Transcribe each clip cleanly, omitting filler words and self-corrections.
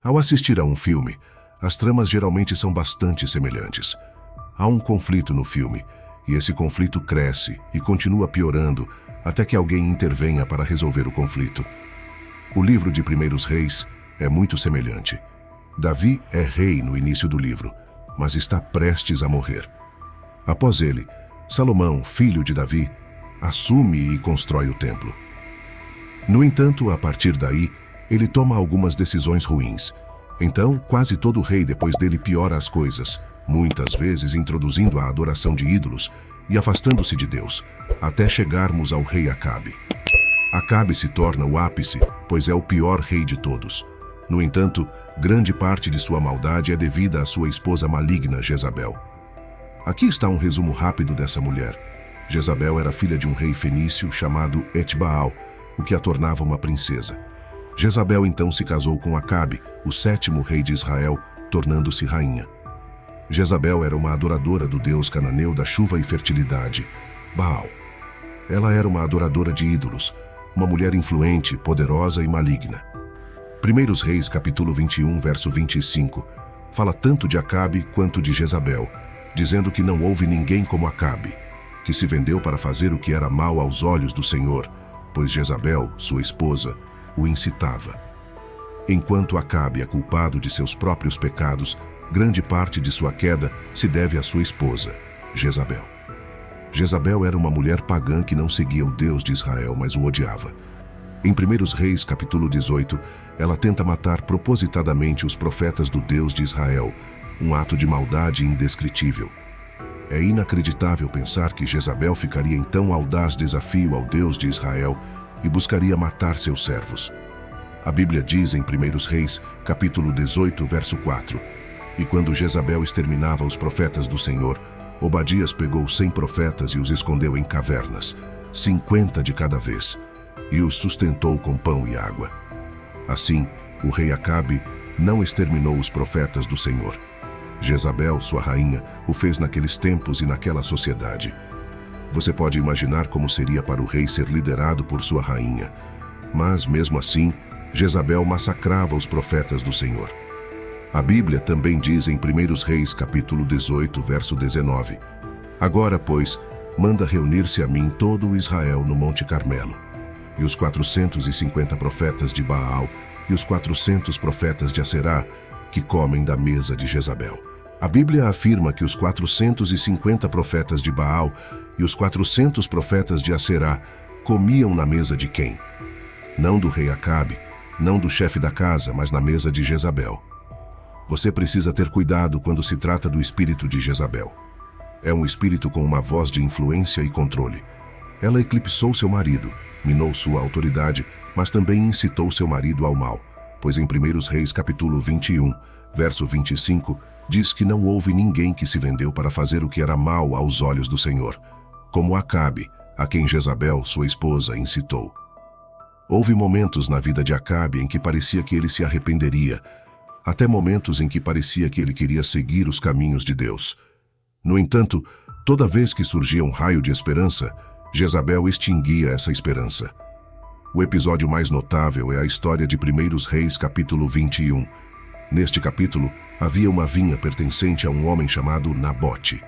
Ao assistir a um filme, as tramas geralmente são bastante semelhantes. Há um conflito no filme, e esse conflito cresce e continua piorando até que alguém intervenha para resolver o conflito. O livro de Primeiros Reis é muito semelhante. Davi é rei no início do livro, mas está prestes a morrer. Após ele, Salomão, filho de Davi, assume e constrói o templo. No entanto, a partir daí, ele toma algumas decisões ruins. Então, quase todo rei depois dele piora as coisas, muitas vezes introduzindo a adoração de ídolos e afastando-se de Deus, até chegarmos ao rei Acabe. Acabe se torna o ápice, pois é o pior rei de todos. No entanto, grande parte de sua maldade é devida à sua esposa maligna, Jezabel. Aqui está um resumo rápido dessa mulher. Jezabel era filha de um rei fenício chamado Etbaal, o que a tornava uma princesa. Jezabel então se casou com Acabe, o 7º rei de Israel, tornando-se rainha. Jezabel era uma adoradora do deus cananeu da chuva e fertilidade, Baal. Ela era uma adoradora de ídolos, uma mulher influente, poderosa e maligna. Primeiros Reis, capítulo 21, verso 25, fala tanto de Acabe quanto de Jezabel, dizendo que não houve ninguém como Acabe, que se vendeu para fazer o que era mal aos olhos do Senhor, pois Jezabel, sua esposa, o incitava. Enquanto Acabe é culpado de seus próprios pecados, grande parte de sua queda se deve à sua esposa, Jezabel. Jezabel era uma mulher pagã que não seguia o Deus de Israel, mas o odiava. Em Primeiros Reis, capítulo 18, ela tenta matar propositadamente os profetas do Deus de Israel, um ato de maldade indescritível. É inacreditável pensar que Jezabel ficaria em tão audaz desafio ao Deus de Israel e buscaria matar seus servos. A Bíblia diz em Primeiros Reis, capítulo 18, verso 4, e quando Jezabel exterminava os profetas do Senhor, Obadias pegou 100 profetas e os escondeu em cavernas, 50 de cada vez, e os sustentou com pão e água. Assim, o rei Acabe não exterminou os profetas do Senhor. Jezabel, sua rainha, o fez naqueles tempos e naquela sociedade. Você pode imaginar como seria para o rei ser liderado por sua rainha. Mas, mesmo assim, Jezabel massacrava os profetas do Senhor. A Bíblia também diz em Primeiros Reis, capítulo 18, verso 19, agora, pois, manda reunir-se a mim todo o Israel no Monte Carmelo, e os 450 profetas de Baal e os 400 profetas de Aserá, que comem da mesa de Jezabel. A Bíblia afirma que os 450 profetas de Baal e os 400 profetas de Aserá comiam na mesa de quem? Não do rei Acabe, não do chefe da casa, mas na mesa de Jezabel. Você precisa ter cuidado quando se trata do espírito de Jezabel. É um espírito com uma voz de influência e controle. Ela eclipsou seu marido, minou sua autoridade, mas também incitou seu marido ao mal, pois em Primeiros Reis, capítulo 21, verso 25, diz que não houve ninguém que se vendeu para fazer o que era mal aos olhos do Senhor, como Acabe, a quem Jezabel, sua esposa, incitou. Houve momentos na vida de Acabe em que parecia que ele se arrependeria, até momentos em que parecia que ele queria seguir os caminhos de Deus. No entanto, toda vez que surgia um raio de esperança, Jezabel extinguia essa esperança. O episódio mais notável é a história de Primeiros Reis, capítulo 21. Neste capítulo, havia uma vinha pertencente a um homem chamado Nabote.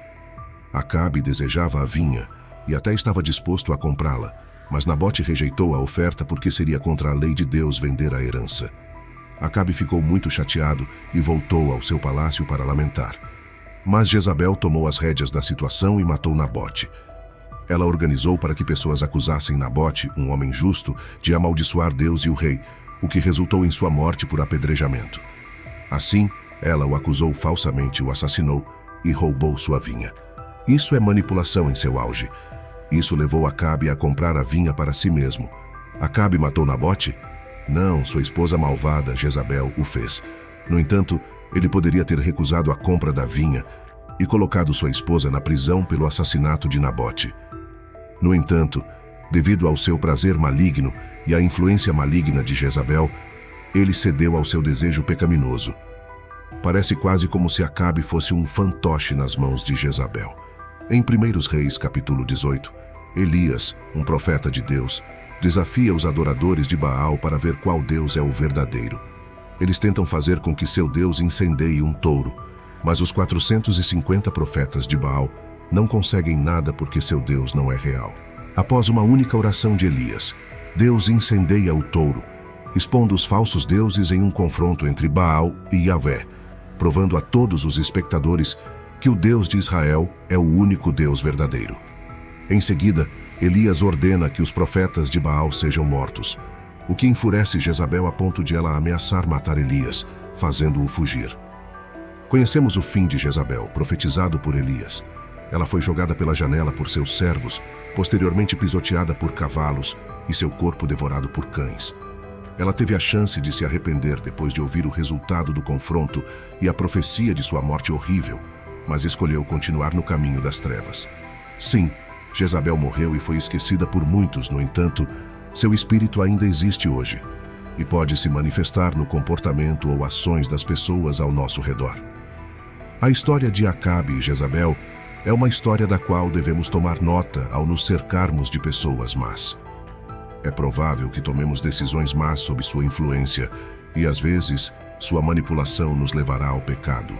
Acabe desejava a vinha e até estava disposto a comprá-la, mas Nabote rejeitou a oferta porque seria contra a lei de Deus vender a herança. Acabe ficou muito chateado e voltou ao seu palácio para lamentar. Mas Jezabel tomou as rédeas da situação e matou Nabote. Ela organizou para que pessoas acusassem Nabote, um homem justo, de amaldiçoar Deus e o rei, o que resultou em sua morte por apedrejamento. Assim, ela o acusou falsamente, o assassinou e roubou sua vinha. Isso é manipulação em seu auge. Isso levou Acabe a comprar a vinha para si mesmo. Acabe matou Nabote? Não, sua esposa malvada, Jezabel, o fez. No entanto, ele poderia ter recusado a compra da vinha e colocado sua esposa na prisão pelo assassinato de Nabote. No entanto, devido ao seu prazer maligno e à influência maligna de Jezabel, ele cedeu ao seu desejo pecaminoso. Parece quase como se Acabe fosse um fantoche nas mãos de Jezabel. Em Primeiros Reis, capítulo 18, Elias, um profeta de Deus, desafia os adoradores de Baal para ver qual Deus é o verdadeiro. Eles tentam fazer com que seu Deus incendeie um touro, mas os 450 profetas de Baal não conseguem nada porque seu Deus não é real. Após uma única oração de Elias, Deus incendeia o touro, expondo os falsos deuses em um confronto entre Baal e Yahvé, provando a todos os espectadores que o Deus de Israel é o único Deus verdadeiro. Em seguida, Elias ordena que os profetas de Baal sejam mortos, o que enfurece Jezabel a ponto de ela ameaçar matar Elias, fazendo-o fugir. Conhecemos o fim de Jezabel, profetizado por Elias. Ela foi jogada pela janela por seus servos, posteriormente pisoteada por cavalos e seu corpo devorado por cães. Ela teve a chance de se arrepender depois de ouvir o resultado do confronto e a profecia de sua morte horrível, mas escolheu continuar no caminho das trevas. Sim, Jezabel morreu e foi esquecida por muitos, no entanto, seu espírito ainda existe hoje e pode se manifestar no comportamento ou ações das pessoas ao nosso redor. A história de Acabe e Jezabel é uma história da qual devemos tomar nota ao nos cercarmos de pessoas más. É provável que tomemos decisões más sob sua influência e, às vezes, sua manipulação nos levará ao pecado.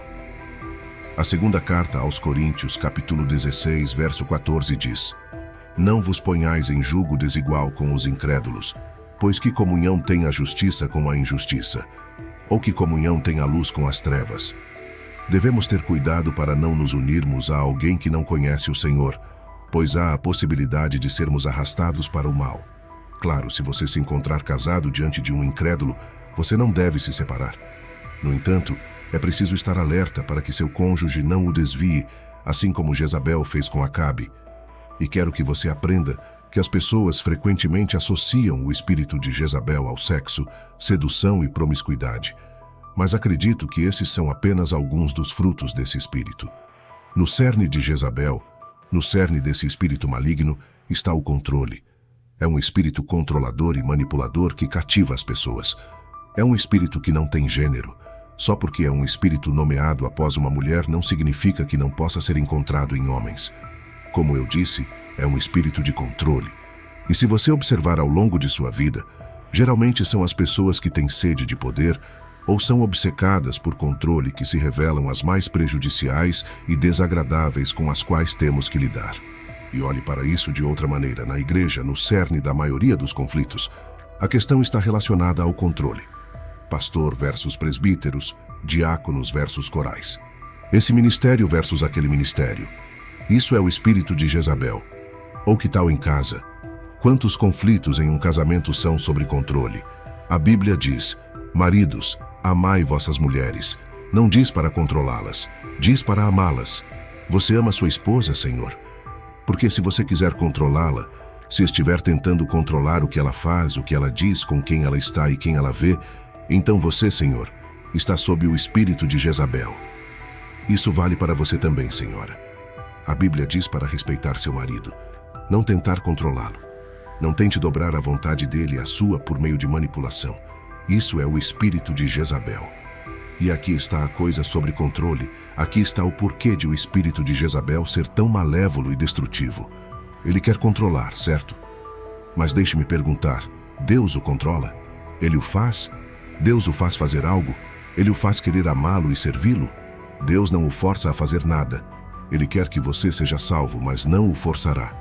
A segunda carta aos Coríntios, capítulo 16, verso 14 diz: Não vos ponhais em julgo desigual com os incrédulos, pois que comunhão tem a justiça com a injustiça? Ou que comunhão tem a luz com as trevas? Devemos ter cuidado para não nos unirmos a alguém que não conhece o Senhor, pois há a possibilidade de sermos arrastados para o mal. Claro, se você se encontrar casado diante de um incrédulo, você não deve se separar. No entanto, é preciso estar alerta para que seu cônjuge não o desvie, assim como Jezabel fez com Acabe. E quero que você aprenda que as pessoas frequentemente associam o espírito de Jezabel ao sexo, sedução e promiscuidade. Mas acredito que esses são apenas alguns dos frutos desse espírito. No cerne de Jezabel, no cerne desse espírito maligno, está o controle. É um espírito controlador e manipulador que cativa as pessoas. É um espírito que não tem gênero. Só porque é um espírito nomeado após uma mulher não significa que não possa ser encontrado em homens. Como eu disse, é um espírito de controle. E se você observar ao longo de sua vida, geralmente são as pessoas que têm sede de poder ou são obcecadas por controle que se revelam as mais prejudiciais e desagradáveis com as quais temos que lidar. E olhe para isso de outra maneira. Na igreja, no cerne da maioria dos conflitos, a questão está relacionada ao controle. Pastor versus presbíteros, diáconos versus corais. Esse ministério versus aquele ministério. Isso é o espírito de Jezabel. Ou que tal em casa? Quantos conflitos em um casamento são sobre controle? A Bíblia diz: Maridos, amai vossas mulheres. Não diz para controlá-las, diz para amá-las. Você ama sua esposa, Senhor? Porque se você quiser controlá-la, se estiver tentando controlar o que ela faz, o que ela diz, com quem ela está e quem ela vê, então você, Senhor, está sob o espírito de Jezabel. Isso vale para você também, Senhora. A Bíblia diz para respeitar seu marido, não tentar controlá-lo. Não tente dobrar a vontade dele à sua por meio de manipulação. Isso é o espírito de Jezabel. E aqui está a coisa sobre controle. Aqui está o porquê de o espírito de Jezabel ser tão malévolo e destrutivo. Ele quer controlar, certo? Mas deixe-me perguntar, Deus o controla? Ele o faz? Deus o faz fazer algo? Ele o faz querer amá-lo e servi-lo? Deus não o força a fazer nada. Ele quer que você seja salvo, mas não o forçará.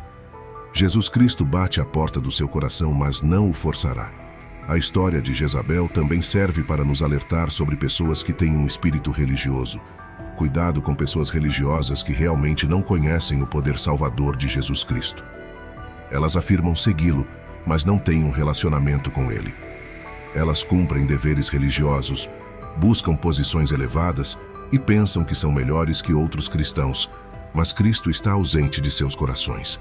Jesus Cristo bate à porta do seu coração, mas não o forçará. A história de Jezabel também serve para nos alertar sobre pessoas que têm um espírito religioso. Cuidado com pessoas religiosas que realmente não conhecem o poder salvador de Jesus Cristo. Elas afirmam segui-lo, mas não têm um relacionamento com ele. Elas cumprem deveres religiosos, buscam posições elevadas e pensam que são melhores que outros cristãos, mas Cristo está ausente de seus corações.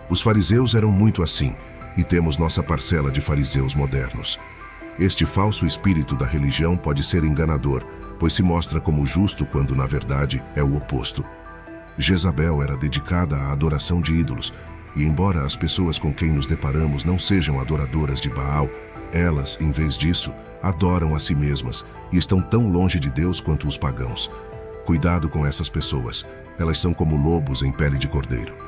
Os fariseus eram muito assim, e temos nossa parcela de fariseus modernos. Este falso espírito da religião pode ser enganador, pois se mostra como justo quando, na verdade, é o oposto. Jezabel era dedicada à adoração de ídolos, e embora as pessoas com quem nos deparamos não sejam adoradoras de Baal, elas, em vez disso, adoram a si mesmas e estão tão longe de Deus quanto os pagãos. Cuidado com essas pessoas, elas são como lobos em pele de cordeiro.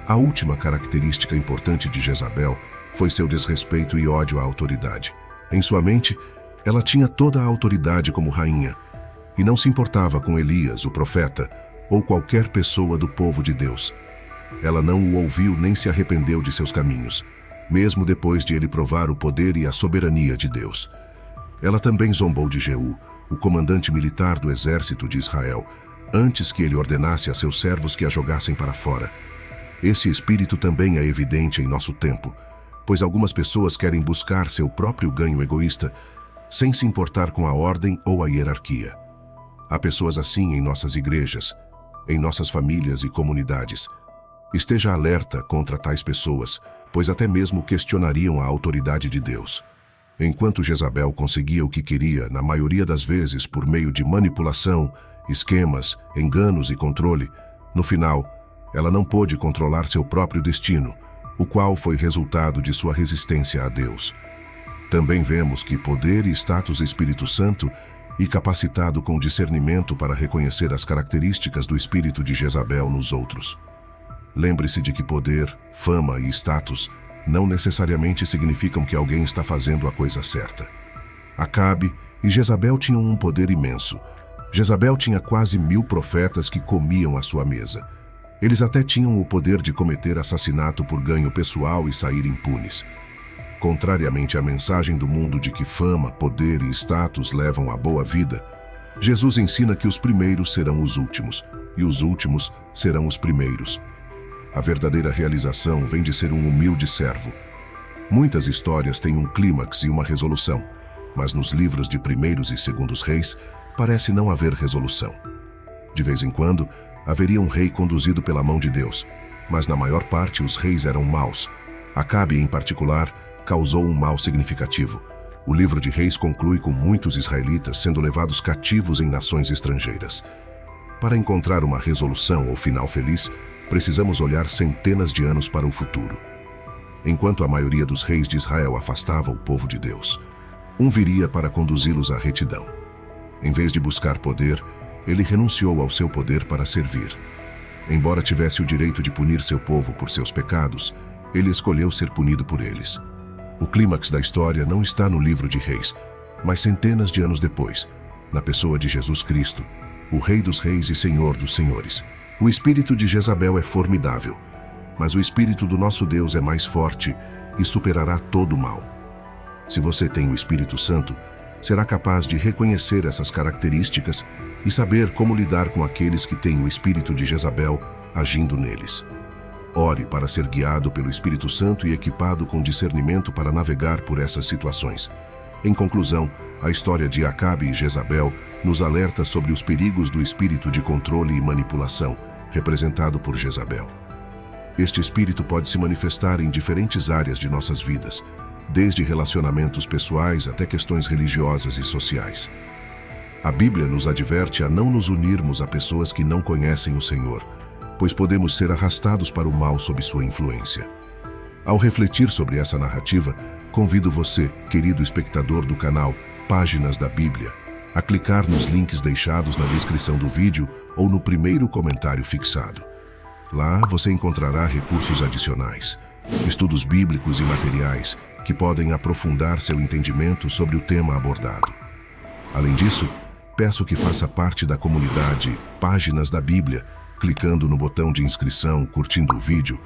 A última característica importante de Jezabel foi seu desrespeito e ódio à autoridade. Em sua mente, Ela tinha toda a autoridade como rainha e não se importava com Elias, o profeta, ou qualquer pessoa do povo de Deus. Ela não o ouviu nem se arrependeu de seus caminhos, mesmo depois de ele provar o poder e a soberania de Deus. Ela também zombou de Jeú, o comandante militar do exército de Israel, antes que ele ordenasse a seus servos que a jogassem para fora. Esse espírito também é evidente em nosso tempo, pois algumas pessoas querem buscar seu próprio ganho egoísta, sem se importar com a ordem ou a hierarquia. Há pessoas assim em nossas igrejas, em nossas famílias e comunidades. Esteja alerta contra tais pessoas, pois até mesmo questionariam a autoridade de Deus. Enquanto Jezabel conseguia o que queria, na maioria das vezes por meio de manipulação, esquemas, enganos e controle, no final, ela não pôde controlar seu próprio destino, o qual foi resultado de sua resistência a Deus. Também vemos que poder e status Espírito Santo e capacitado com discernimento para reconhecer as características do espírito de Jezabel nos outros. Lembre-se de que poder, fama e status não necessariamente significam que alguém está fazendo a coisa certa. Acabe e Jezabel tinham um poder imenso. Jezabel tinha quase 1000 profetas que comiam à sua mesa. Eles até tinham o poder de cometer assassinato por ganho pessoal e sair impunes. Contrariamente à mensagem do mundo de que fama, poder e status levam à boa vida, Jesus ensina que os primeiros serão os últimos, e os últimos serão os primeiros. A verdadeira realização vem de ser um humilde servo. Muitas histórias têm um clímax e uma resolução, mas nos livros de Primeiros e Segundos Reis parece não haver resolução. De vez em quando, haveria um rei conduzido pela mão de Deus, mas na maior parte os reis eram maus. Acabe, em particular, causou um mal significativo. O livro de Reis conclui com muitos israelitas sendo levados cativos em nações estrangeiras. Para encontrar uma resolução ou final feliz, precisamos olhar centenas de anos para o futuro. Enquanto a maioria dos reis de Israel afastava o povo de Deus, um viria para conduzi-los à retidão. Em vez de buscar poder, ele renunciou ao seu poder para servir. Embora tivesse o direito de punir seu povo por seus pecados, ele escolheu ser punido por eles. O clímax da história não está no livro de Reis, mas centenas de anos depois, na pessoa de Jesus Cristo, o Rei dos Reis e Senhor dos Senhores. O espírito de Jezabel é formidável, mas o espírito do nosso Deus é mais forte e superará todo o mal. Se você tem o Espírito Santo, será capaz de reconhecer essas características e saber como lidar com aqueles que têm o espírito de Jezabel agindo neles. Ore para ser guiado pelo Espírito Santo e equipado com discernimento para navegar por essas situações. Em conclusão, a história de Acabe e Jezabel nos alerta sobre os perigos do espírito de controle e manipulação, representado por Jezabel. Este espírito pode se manifestar em diferentes áreas de nossas vidas, desde relacionamentos pessoais até questões religiosas e sociais. A Bíblia nos adverte a não nos unirmos a pessoas que não conhecem o Senhor, pois podemos ser arrastados para o mal sob sua influência. Ao refletir sobre essa narrativa, convido você, querido espectador do canal Páginas da Bíblia, a clicar nos links deixados na descrição do vídeo ou no primeiro comentário fixado. Lá você encontrará recursos adicionais, estudos bíblicos e materiais que podem aprofundar seu entendimento sobre o tema abordado. Além disso, peço que faça parte da comunidade Páginas da Bíblia, clicando no botão de inscrição, curtindo o vídeo,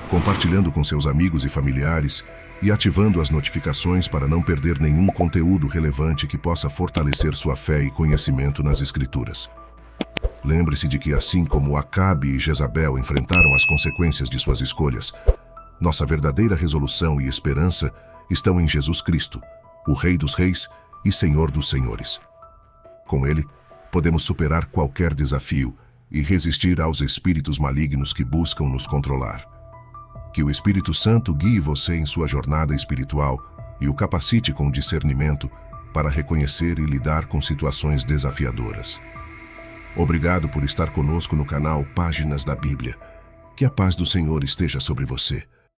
compartilhando com seus amigos e familiares e ativando as notificações para não perder nenhum conteúdo relevante que possa fortalecer sua fé e conhecimento nas Escrituras. Lembre-se de que, assim como Acabe e Jezabel enfrentaram as consequências de suas escolhas, nossa verdadeira resolução e esperança estão em Jesus Cristo, o Rei dos Reis e Senhor dos Senhores. Com ele, podemos superar qualquer desafio e resistir aos espíritos malignos que buscam nos controlar. Que o Espírito Santo guie você em sua jornada espiritual e o capacite com discernimento para reconhecer e lidar com situações desafiadoras. Obrigado por estar conosco no canal Páginas da Bíblia. Que a paz do Senhor esteja sobre você.